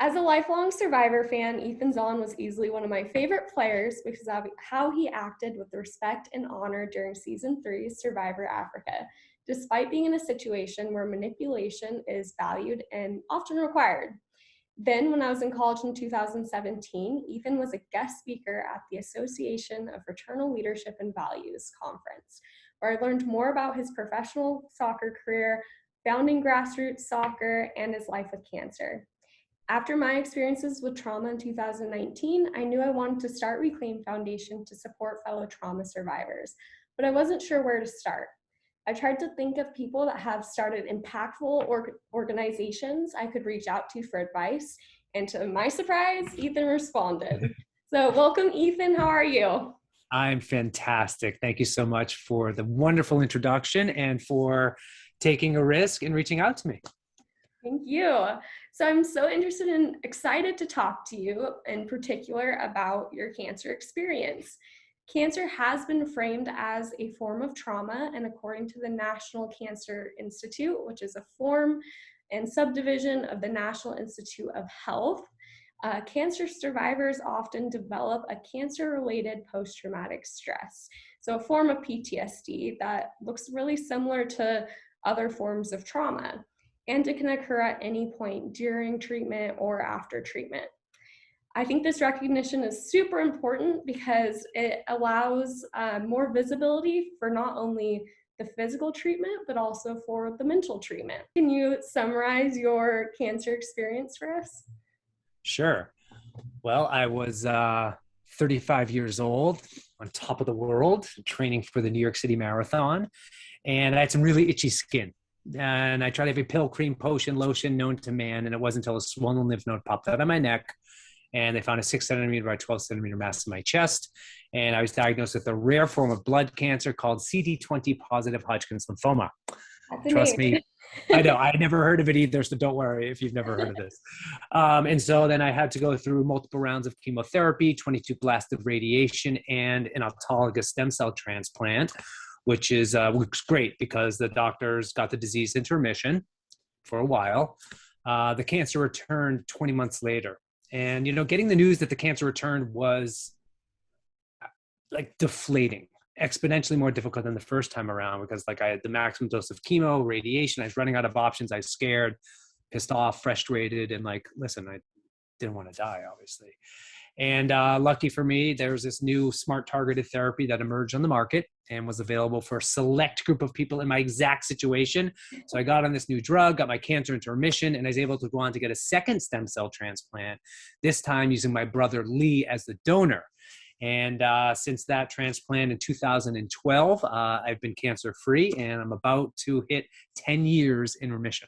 As a lifelong Survivor fan, Ethan Zohn was easily one of my favorite players because of how he acted with respect and honor during season 3's Survivor Africa, despite being in a situation where manipulation is valued and often required. Then, when I was in college in 2017, Ethan was a guest speaker at the Association of Fraternal Leadership and Values conference, where I learned more about his professional soccer career, founding grassroots soccer, and his life with cancer. After my experiences with trauma in 2019, I knew I wanted to start Reclaim Foundation to support fellow trauma survivors, but I wasn't sure where to start. I tried to think of people that have started impactful organizations I could reach out to for advice, and to my surprise, Ethan responded. So welcome, Ethan. How are you? I'm fantastic. Thank you so much for the wonderful introduction and for taking a risk and reaching out to me. Thank you. So I'm so interested and excited to talk to you in particular about your cancer experience. Cancer has been framed as a form of trauma, and according to the National Cancer Institute, which is a form and subdivision of the National Institute of Health, cancer survivors often develop a cancer-related post-traumatic stress. So a form of PTSD that looks really similar to other forms of trauma, and it can occur at any point during treatment or after treatment. I think this recognition is super important because it allows more visibility for not only the physical treatment, but also for the mental treatment. Can you summarize your cancer experience for us? Sure. Well, I was 35 years old, on top of the world, training for the New York City Marathon, and I had some really itchy skin. And I tried every pill, cream, potion, lotion known to man, and it wasn't until a swollen lymph node popped out of my neck, and they found a 6 centimeter by 12 centimeter mass in my chest, and I was diagnosed with a rare form of blood cancer called CD20 positive Hodgkin's lymphoma. Trust me, I know, I never heard of it either, so don't worry if you've never heard of this. And so then I had to go through multiple rounds of chemotherapy, 22 blasts of radiation, and an autologous stem cell transplant, which is great because the doctors got the disease into remission for a while. The cancer returned 20 months later. And, getting the news that the cancer returned was like deflating, exponentially more difficult than the first time around because I had the maximum dose of chemo, radiation. I was running out of options. I was scared, pissed off, frustrated, and listen, I didn't want to die, obviously. And lucky for me, there's this new smart targeted therapy that emerged on the market and was available for a select group of people in my exact situation. So I got on this new drug, got my cancer into remission, and I was able to go on to get a second stem cell transplant, this time using my brother Lee as the donor. And since that transplant in 2012, I've been cancer-free, and I'm about to hit 10 years in remission.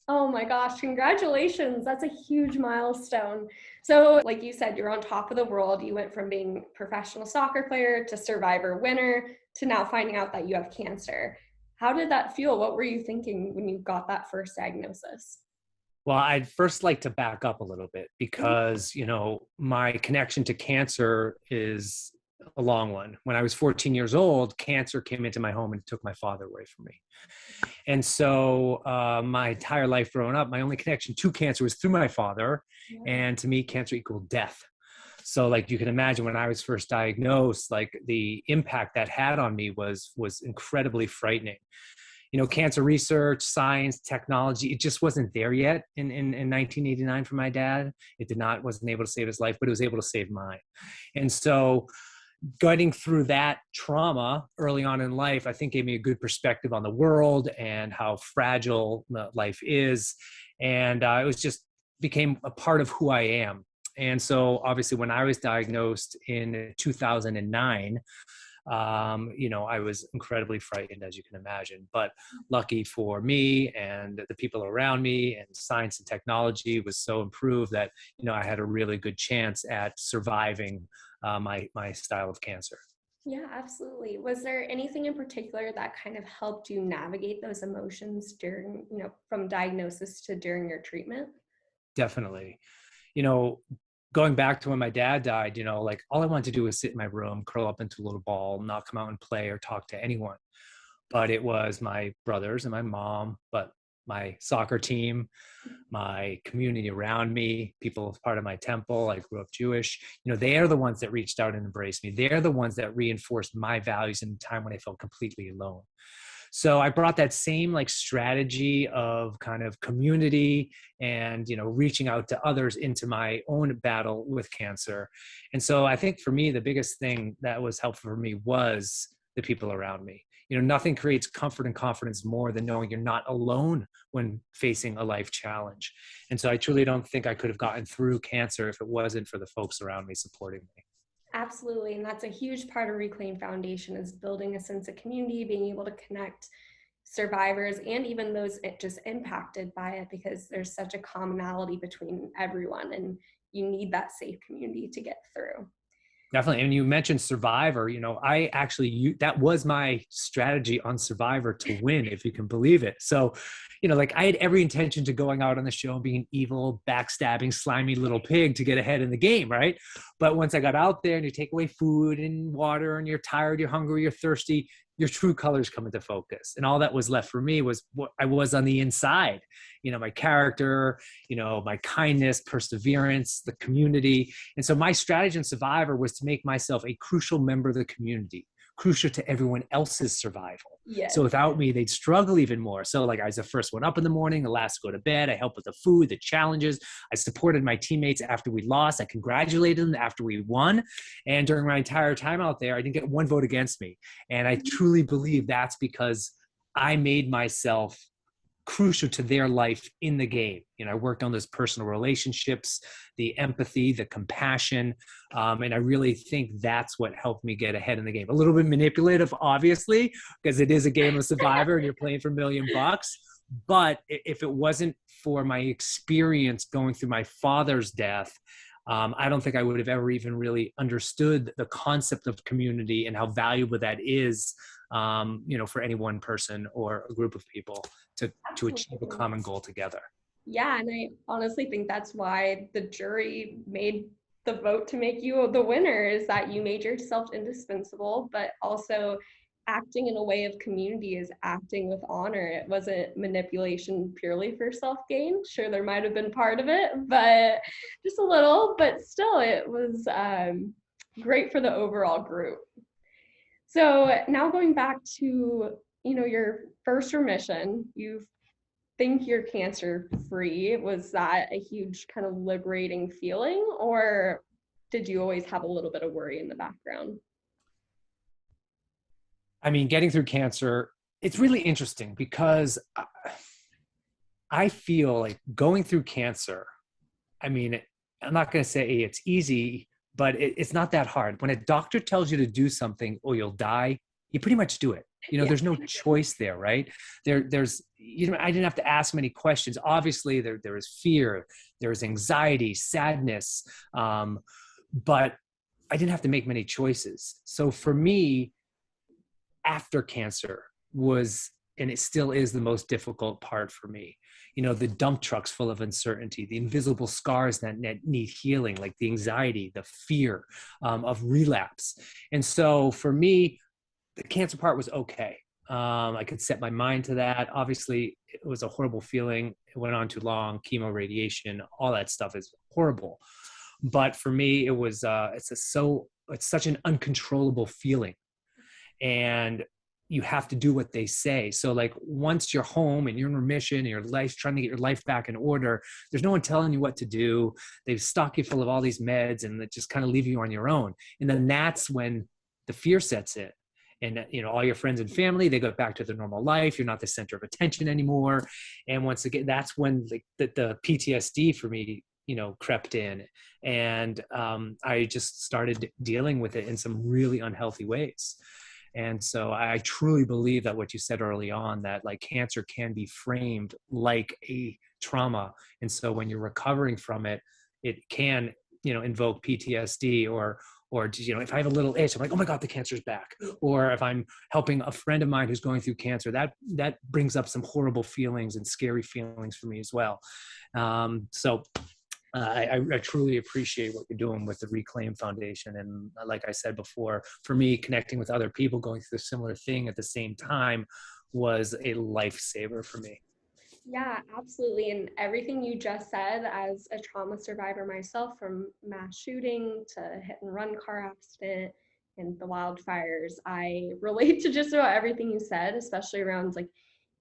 Oh my gosh, congratulations. That's a huge milestone. So like you said, you're on top of the world. You went from being a professional soccer player to Survivor winner to now finding out that you have cancer. How did that feel? What were you thinking when you got that first diagnosis? Well, I'd first like to back up a little bit because, my connection to cancer is a long one. When I was 14 years old, cancer came into my home and took my father away from me. And so my entire life growing up, my only connection to cancer was through my father. And to me, cancer equaled death. So you can imagine when I was first diagnosed, the impact that had on me was incredibly frightening. Cancer research, science, technology, it just wasn't there yet in 1989 for my dad. Wasn't able to save his life, but it was able to save mine. And so getting through that trauma early on in life, I think gave me a good perspective on the world and how fragile life is. And it just became a part of who I am. And so obviously when I was diagnosed in 2009, I was incredibly frightened, as you can imagine, but lucky for me and the people around me, and science and technology was so improved that, I had a really good chance at surviving my style of cancer. Yeah, absolutely. Was there anything in particular that kind of helped you navigate those emotions during, from diagnosis to during your treatment? Definitely. Going back to when my dad died, all I wanted to do was sit in my room, curl up into a little ball, not come out and play or talk to anyone. But it was my brothers and my mom, but my soccer team, my community around me, people part of my temple. I grew up Jewish. They are the ones that reached out and embraced me. They're the ones that reinforced my values in a time when I felt completely alone. So I brought that same like strategy of kind of community and, reaching out to others into my own battle with cancer. And so I think for me, the biggest thing that was helpful for me was the people around me. Nothing creates comfort and confidence more than knowing you're not alone when facing a life challenge. And so I truly don't think I could have gotten through cancer if it wasn't for the folks around me supporting me. Absolutely. And that's a huge part of Reclaim Foundation, is building a sense of community, being able to connect survivors and even those just impacted by it, because there's such a commonality between everyone, and you need that safe community to get through. Definitely. And you mentioned Survivor. I actually, that was my strategy on Survivor to win, if you can believe it. So, like I had every intention to going out on the show and being an evil, backstabbing, slimy little pig to get ahead in the game, right? But once I got out there and you take away food and water and you're tired, you're hungry, you're thirsty, your true colors come into focus. And all that was left for me was what I was on the inside, my character, my kindness, perseverance, the community. And so my strategy in Survivor was to make myself a crucial member of the community, crucial to everyone else's survival. Yes. So without me, they'd struggle even more. So like I was the first one up in the morning, the last to go to bed. I helped with the food, the challenges. I supported my teammates after we lost. I congratulated them after we won. And during my entire time out there, I didn't get one vote against me. And I truly believe that's because I made myself crucial to their life in the game. I worked on those personal relationships, the empathy, the compassion. And I really think that's what helped me get ahead in the game. A little bit manipulative, obviously, because it is a game of Survivor and you're playing for $1 million. But if it wasn't for my experience going through my father's death, I don't think I would have ever even really understood the concept of community and how valuable that is, for any one person or a group of people to achieve a common goal together. Yeah, and I honestly think that's why the jury made the vote to make you the winner, is that you made yourself indispensable, but also acting in a way of community is acting with honor. It wasn't manipulation purely for self-gain. Sure, there might have been part of it, but just a little, but still it was great for the overall group. So now going back to, your first remission, you think you're cancer free. Was that a huge kind of liberating feeling, or did you always have a little bit of worry in the background? I mean, getting through cancer, it's really interesting because I feel like going through cancer, I mean, I'm not going to say it's easy, but it's not that hard. When a doctor tells you to do something or you'll die, you pretty much do it. There's no choice there, right? There's, I didn't have to ask many questions. Obviously, there is fear, there is anxiety, sadness, but I didn't have to make many choices. So for me, after cancer was, and it still is, the most difficult part for me. The dump trucks full of uncertainty, the invisible scars that need healing, like the anxiety, the fear of relapse. And so for me, the cancer part was okay. I could set my mind to that. Obviously, it was a horrible feeling. It went on too long, chemo, radiation, all that stuff is horrible. But for me, it was, it's such an uncontrollable feeling. And you have to do what they say. So like once you're home and you're in remission and your life's trying to get your life back in order, there's no one telling you what to do. They've stocked you full of all these meds and they just kind of leave you on your own. And then that's when the fear sets in. And all your friends and family, they go back to their normal life. You're not the center of attention anymore. And once again, that's when the PTSD for me, crept in. And I just started dealing with it in some really unhealthy ways. And so I truly believe that what you said early on, that like cancer can be framed like a trauma. And so when you're recovering from it, it can, invoke PTSD or if I have a little itch, I'm like, oh my God, the cancer's back. Or if I'm helping a friend of mine who's going through cancer, that brings up some horrible feelings and scary feelings for me as well. I truly appreciate what you're doing with the Reclaim Foundation. And like I said before, for me, connecting with other people going through a similar thing at the same time was a lifesaver for me. Yeah, absolutely. And everything you just said, as a trauma survivor myself, from mass shooting to hit and run car accident and the wildfires, I relate to just about everything you said, especially around like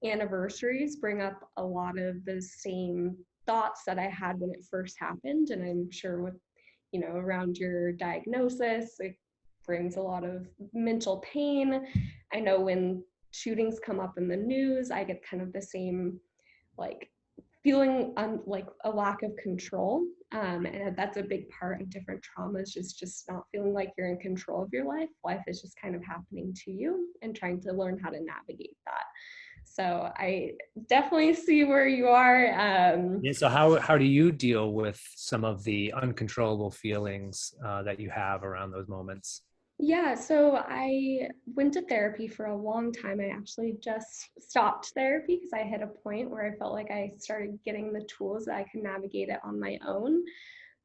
anniversaries bring up a lot of the same thoughts that I had when it first happened. And I'm sure with, around your diagnosis, it brings a lot of mental pain. I know when shootings come up in the news, I get kind of the same like feeling like a lack of control. And that's a big part of different traumas, just not feeling like you're in control of your life. Life is just kind of happening to you and trying to learn how to navigate that. So I definitely see where you are. Yeah, so how do you deal with some of the uncontrollable feelings that you have around those moments? Yeah, so I went to therapy for a long time. I actually just stopped therapy because I hit a point where I felt like I started getting the tools that I could navigate it on my own.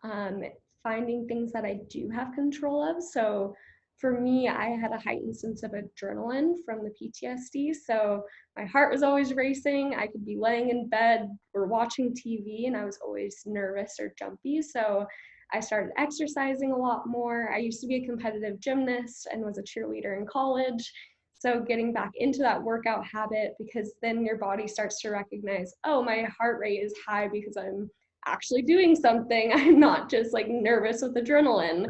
um, Finding things that I do have control of. So for me, I had a heightened sense of adrenaline from the PTSD. So my heart was always racing. I could be laying in bed or watching TV, and I was always nervous or jumpy. So I started exercising a lot more. I used to be a competitive gymnast and was a cheerleader in college. So getting back into that workout habit, because then your body starts to recognize, oh, my heart rate is high because I'm actually doing something. I'm not just like nervous with adrenaline.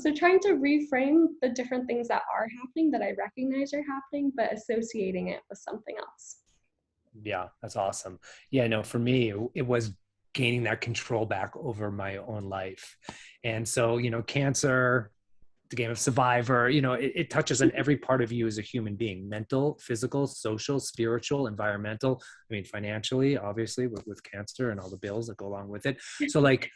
So trying to reframe the different things that are happening that I recognize are happening, but associating it with something else. Yeah, that's awesome. Yeah, no, for me, it was gaining that control back over my own life. And so, cancer, the game of survivor, it touches on every part of you as a human being: mental, physical, social, spiritual, environmental. I mean, financially, obviously, with cancer and all the bills that go along with it. So, like,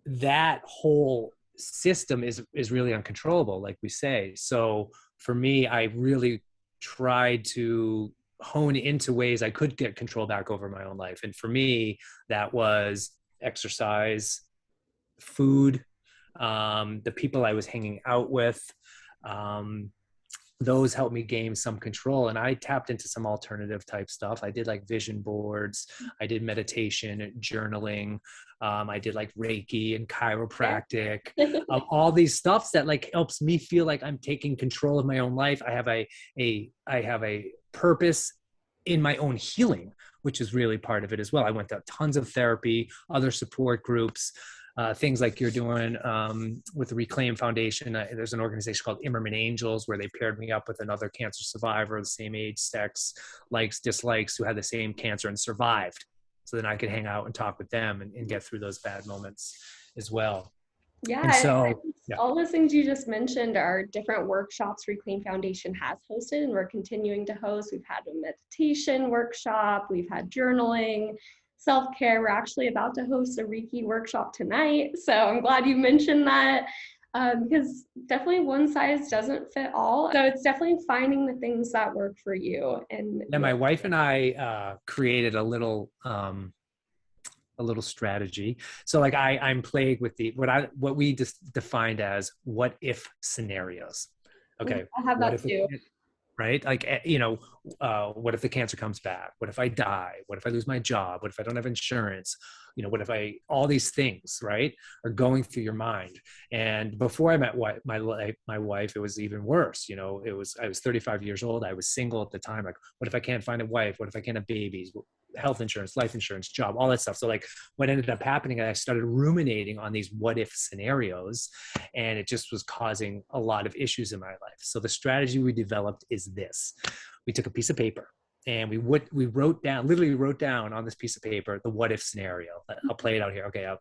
that whole system is really uncontrollable, like we say. So for me, I really tried to hone into ways I could get control back over my own life. And for me, that was exercise, food, the people I was hanging out with. Um, those helped me gain some control, and I tapped into some alternative type stuff. I did like vision boards, I did meditation, journaling, I did like Reiki and chiropractic, all these stuffs that like helps me feel like I'm taking control of my own life. I have a purpose in my own healing, which is really part of it as well. I went to tons of therapy, other support groups, things like you're doing with the Reclaim Foundation. There's an organization called Immerman Angels where they paired me up with another cancer survivor, the same age, sex, likes, dislikes, who had the same cancer and survived. So then I could hang out and talk with them and get through those bad moments as well. Yeah, And I so, think yeah. all those things you just mentioned are different workshops Reclaim Foundation has hosted, and we're continuing to host. We've had a meditation workshop, we've had journaling, self-care. We're actually about to host a Reiki workshop tonight. So I'm glad you mentioned that, because definitely one size doesn't fit all. So it's definitely finding the things that work for you. And Yeah, my wife and I created a little strategy. So like I'm plagued with what we just defined as what if scenarios. Okay, I have what that if too. right? Like, what if the cancer comes back? What if I die? What if I lose my job? What if I don't have insurance? What if all these things, right, are going through your mind. And before I met my wife, it was even worse. I was 35 years old. I was single at the time. Like, what if I can't find a wife? What if I can't have babies? Health insurance, life insurance, job, all that stuff. So like what ended up happening, I started ruminating on these what if scenarios, and it just was causing a lot of issues in my life. So the strategy we developed is this: we took a piece of paper and we literally wrote down on this piece of paper the what if scenario. I'll play it out here. Okay,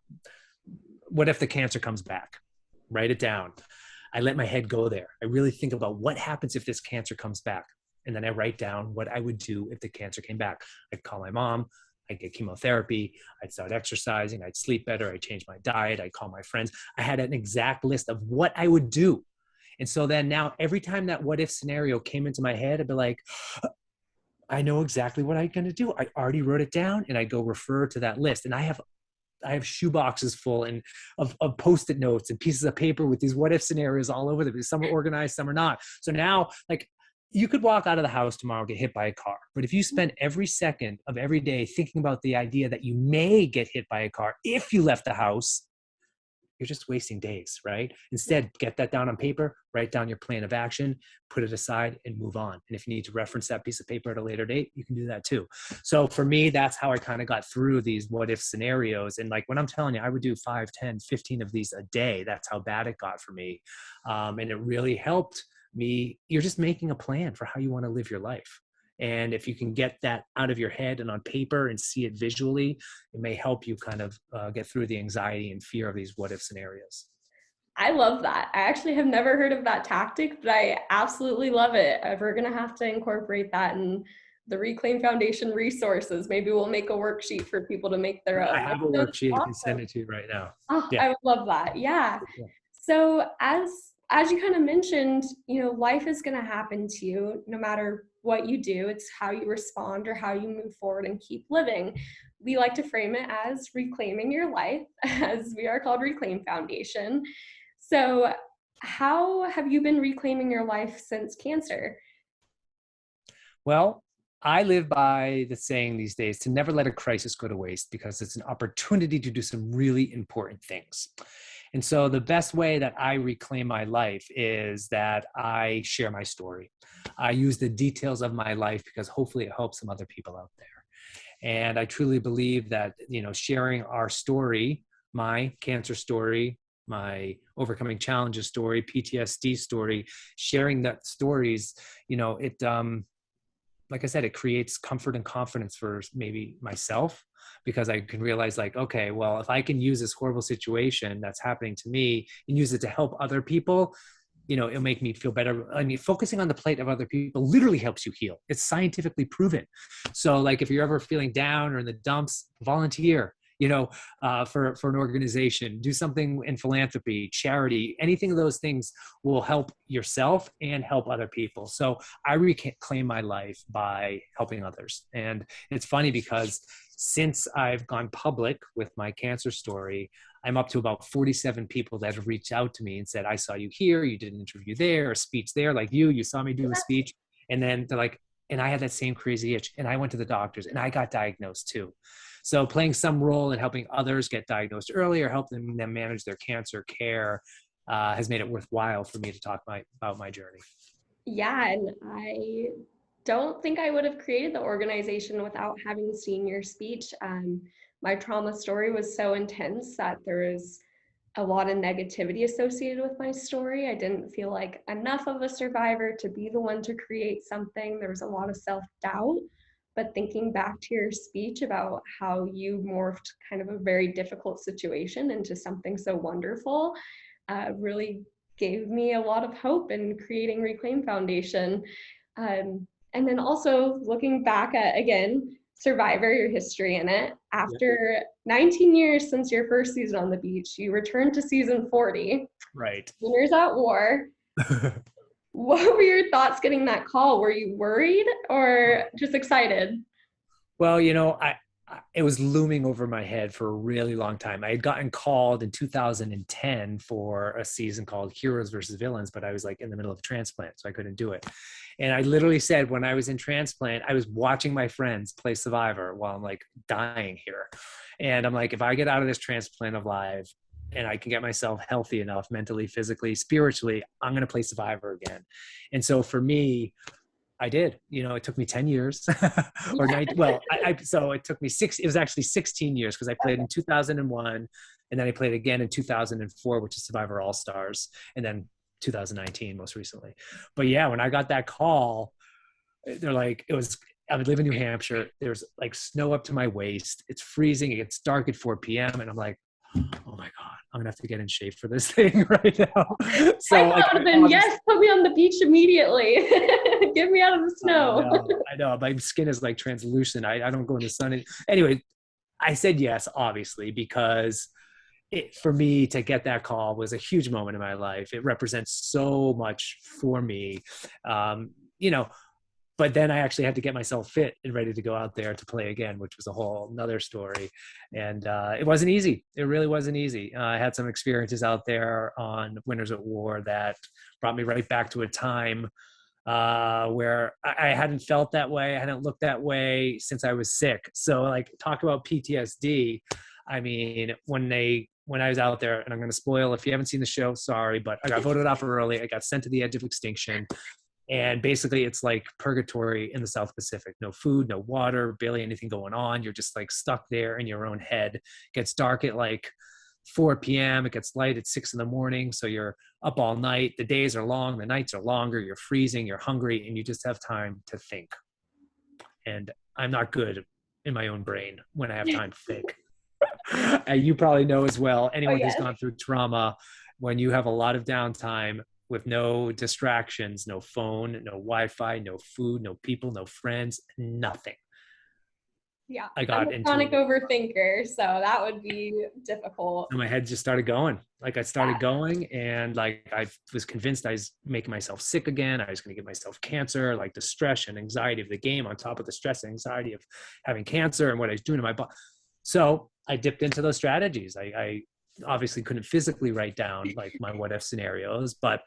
what if the cancer comes back? Write it down. I let my head go there. I really think about what happens if this cancer comes back. And then I write down what I would do if the cancer came back. I'd call my mom, I'd get chemotherapy, I'd start exercising, I'd sleep better, I'd change my diet, I'd call my friends. I had an exact list of what I would do. And so then now every time that what if scenario came into my head, I'd be like, I know exactly what I'm going to do. I already wrote it down, and I go refer to that list. And I have shoe boxes full of post-it notes and pieces of paper with these what if scenarios all over them. Some are organized, some are not. So now, like, You could walk out of the house tomorrow and get hit by a car. But if you spend every second of every day thinking about the idea that you may get hit by a car if you left the house, you're just wasting days, right? Instead, get that down on paper, write down your plan of action, put it aside, and move on. And if you need to reference that piece of paper at a later date, you can do that too. So for me, that's how I kind of got through these what if scenarios. And like when I'm telling you, I would do 5, 10, 15 of these a day. That's how bad it got for me. And it really helped me. You're just making a plan for how you want to live your life. And if you can get that out of your head and on paper and see it visually, it may help you kind of get through the anxiety and fear of these what if scenarios. I love that. I actually have never heard of that tactic, but I absolutely love it. We're going to have to incorporate that in the Reclaim Foundation resources. Maybe we'll make a worksheet for people to make their I own. have a That's worksheet. I can send awesome. it to you right now. Oh, Yeah. I would love that. Yeah. So as you kind of mentioned, life is going to happen to you no matter what you do. It's how you respond or how you move forward and keep living. We like to frame it as reclaiming your life, as we are called Reclaim Foundation. So, how have you been reclaiming your life since cancer? Well, I live by the saying these days to never let a crisis go to waste because it's an opportunity to do some really important things. And so the best way that I reclaim my life is that I share my story. I use the details of my life because hopefully it helps some other people out there. And I truly believe that, sharing our story, my cancer story, my overcoming challenges story, PTSD story, sharing that stories, it like I said, it creates comfort and confidence for maybe myself because I can realize like, okay, well, if I can use this horrible situation that's happening to me and use it to help other people, it'll make me feel better. I mean, focusing on the plight of other people literally helps you heal. It's scientifically proven. So like if you're ever feeling down or in the dumps, volunteer, for an organization, do something in philanthropy, charity, anything of those things will help yourself and help other people. So I reclaim my life by helping others. And it's funny because since I've gone public with my cancer story, I'm up to about 47 people that have reached out to me and said, I saw you here, you did an interview there, a speech there, like you saw me do a speech. And then they're like, and I had that same crazy itch and I went to the doctors and I got diagnosed too. So playing some role in helping others get diagnosed early or helping them manage their cancer care has made it worthwhile for me to talk about my journey. Yeah, and I don't think I would have created the organization without having seen your speech. My trauma story was so intense that there was a lot of negativity associated with my story. I didn't feel like enough of a survivor to be the one to create something. There was a lot of self-doubt. But thinking back to your speech about how you morphed kind of a very difficult situation into something so wonderful really gave me a lot of hope in creating Reclaim Foundation. And then also looking back at, again, Survivor, your history in it. After 19 years since your first season on the beach, you returned to season 40. Right. Winners at War. What were your thoughts getting that call? Were you worried or just excited? Well, it was looming over my head for a really long time. I had gotten called in 2010 for a season called Heroes versus Villains, but I was like in the middle of a transplant, so I couldn't do it. And I literally said when I was in transplant, I was watching my friends play Survivor while I'm like dying here. And I'm like, if I get out of this transplant alive and I can get myself healthy enough mentally, physically, spiritually, I'm going to play Survivor again. And so for me, I did. It took me 10 years or 9. Well, so it took me it was actually 16 years because I played in 2001 and then I played again in 2004, which is Survivor All Stars. And then 2019 most recently. But yeah, when I got that call, they're like, I would live in New Hampshire. There's like snow up to my waist. It's freezing. It gets dark at 4 p.m. And I'm like, oh my God, I'm gonna have to get in shape for this thing right now. So I thought it would have been, yes, put me on the beach immediately. Get me out of the snow. I know. My skin is like translucent. I don't go in the sun. Anyway, I said yes, obviously, because for me to get that call was a huge moment in my life. It represents so much for me. But then I actually had to get myself fit and ready to go out there to play again, which was a whole nother story. And it wasn't easy. It really wasn't easy. I had some experiences out there on Winners at War that brought me right back to a time where I hadn't felt that way. I hadn't looked that way since I was sick. So like talk about PTSD. I mean, when I was out there, and I'm going to spoil, if you haven't seen the show, sorry, but I got voted off early. I got sent to the edge of extinction. And basically it's like purgatory in the South Pacific. No food, no water, barely anything going on. You're just like stuck there in your own head. It gets dark at like 4 p.m. It gets light at 6 in the morning. So you're up all night. The days are long, the nights are longer. You're freezing, you're hungry, and you just have time to think. And I'm not good in my own brain when I have time to think. You probably know as well, Oh, anyone who's yes. gone through trauma, when you have a lot of downtime with no distractions, no phone, no Wi-Fi, no food, no people, no friends, nothing. Yeah. I I'm got a into chronic it. overthinker, so that would be difficult. And my head just started going. Like I Yeah. started going, and like I was convinced I was making myself sick again. I was going to give myself cancer, like the stress and anxiety of the game on top of the stress and anxiety of having cancer and what I was doing to my body. So I dipped into those strategies. I obviously couldn't physically write down like my what if scenarios, but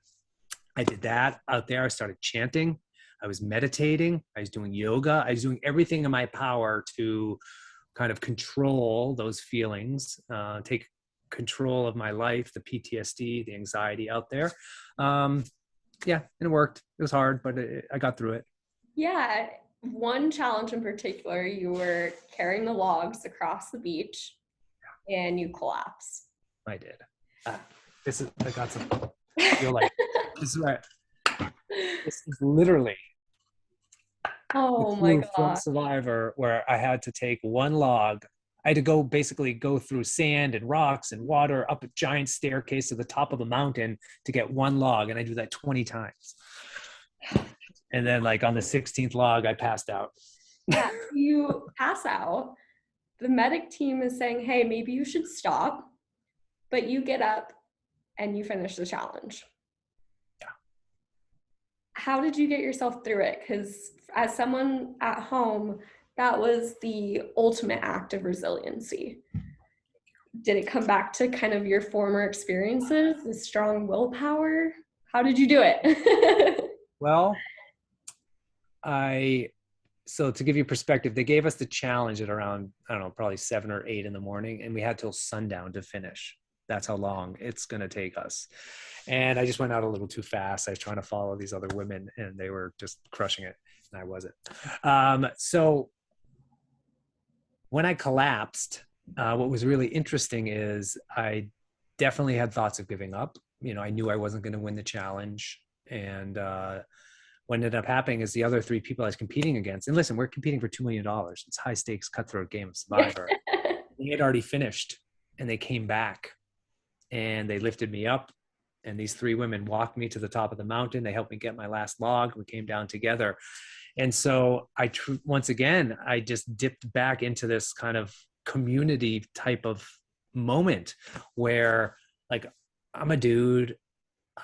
I did that out there. I started chanting. I was meditating. I was doing yoga. I was doing everything in my power to kind of control those feelings, take control of my life, the PTSD, the anxiety out there. Um, yeah, and it worked. It was hard, but I got through it. Yeah. One challenge in particular, you were carrying the logs across the beach and you collapse. I did. Uh, I got some, you're like, this is right. This is literally the Oh my clue from God. Survivor, where I had to take one log. I had to go basically go through sand and rocks and water up a giant staircase to the top of a mountain to get one log. And I do that 20 times. And then like on the 16th log, I passed out. Yeah. You pass out. The medic team is saying, hey, maybe you should stop. But you get up and you finish the challenge. Yeah. How did you get yourself through it? Because as someone at home, that was the ultimate act of resiliency. Did it come back to kind of your former experiences, the strong willpower? How did you do it? Well, so to give you perspective, they gave us the challenge at around, I don't know, probably 7 or 8 in the morning, and we had till sundown to finish. That's how long it's going to take us. And I just went out a little too fast. I was trying to follow these other women, and they were just crushing it, and I wasn't. So when I collapsed, what was really interesting is I definitely had thoughts of giving up. You know, I knew I wasn't going to win the challenge. And what ended up happening is the other 3 people I was competing against, and listen, we're competing for $2 million. It's high stakes, cutthroat game of Survivor. They had already finished, and they came back and they lifted me up. And these 3 women walked me to the top of the mountain. They helped me get my last log. We came down together. And so once again, I just dipped back into this kind of community type of moment where like, I'm a dude,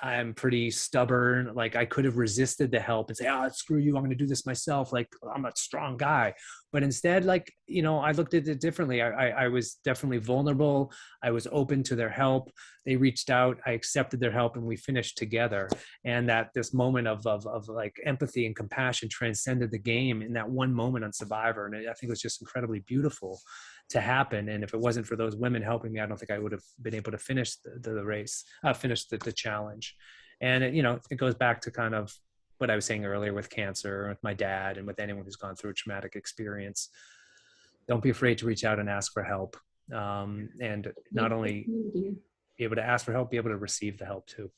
I'm pretty stubborn. Like I could have resisted the help and say, oh, screw you, I'm going to do this myself. Like I'm a strong guy. But instead, like, you know, I looked at it differently. I was definitely vulnerable. I was open to their help. They reached out, I accepted their help, and we finished together. And that this moment of like empathy and compassion transcended the game in that one moment on Survivor. And I think it was just incredibly beautiful to happen. And if it wasn't for those women helping me, I don't think I would have been able to finish the race, finish the challenge. And it, you know, it goes back to kind of what I was saying earlier with cancer, with my dad, and with anyone who's gone through a traumatic experience. Don't be afraid to reach out and ask for help. And not only be able to ask for help, be able to receive the help too.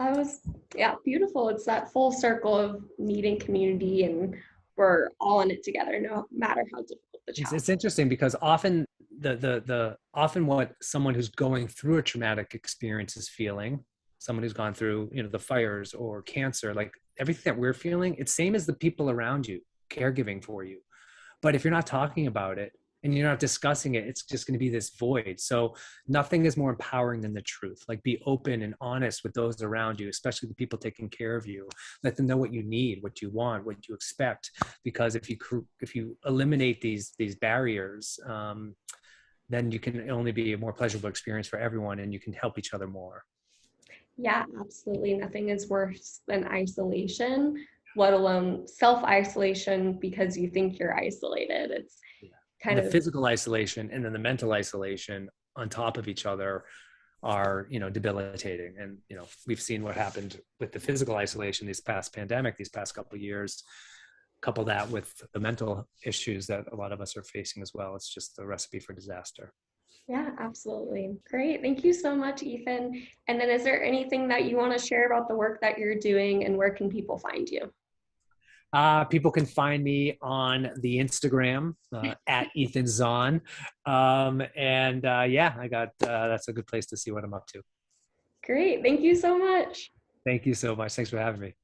That was, yeah, beautiful. It's that full circle of needing community, and we're all in it together, no matter how difficult the challenge. It's interesting because often often what someone who's going through a traumatic experience is feeling, someone who's gone through, you know, the fires or cancer, like everything that we're feeling, it's same as the people around you caregiving for you. But if you're not talking about it and you're not discussing it, it's just going to be this void. So nothing is more empowering than the truth. Like be open and honest with those around you, especially the people taking care of you. Let them know what you need, what you want, what you expect. Because if you eliminate these barriers, then you can only be a more pleasurable experience for everyone, and you can help each other more. Yeah, absolutely. Nothing is worse than isolation, let alone self-isolation because you think you're isolated. It's Yeah. And kind the of, physical isolation and then the mental isolation on top of each other are, debilitating. And, we've seen what happened with the physical isolation these past pandemic, these past couple of years. Couple that with the mental issues that a lot of us are facing as well. It's just a recipe for disaster. yeah, absolutely. Great. Thank you so much, Ethan. And then is there anything that you want to share about the work that you're doing and where can people find you? People can find me on the Instagram at Ethan Zohn. And yeah, I got that's a good place to see what I'm up to. Great. Thank you so much. Thank you so much. Thanks for having me.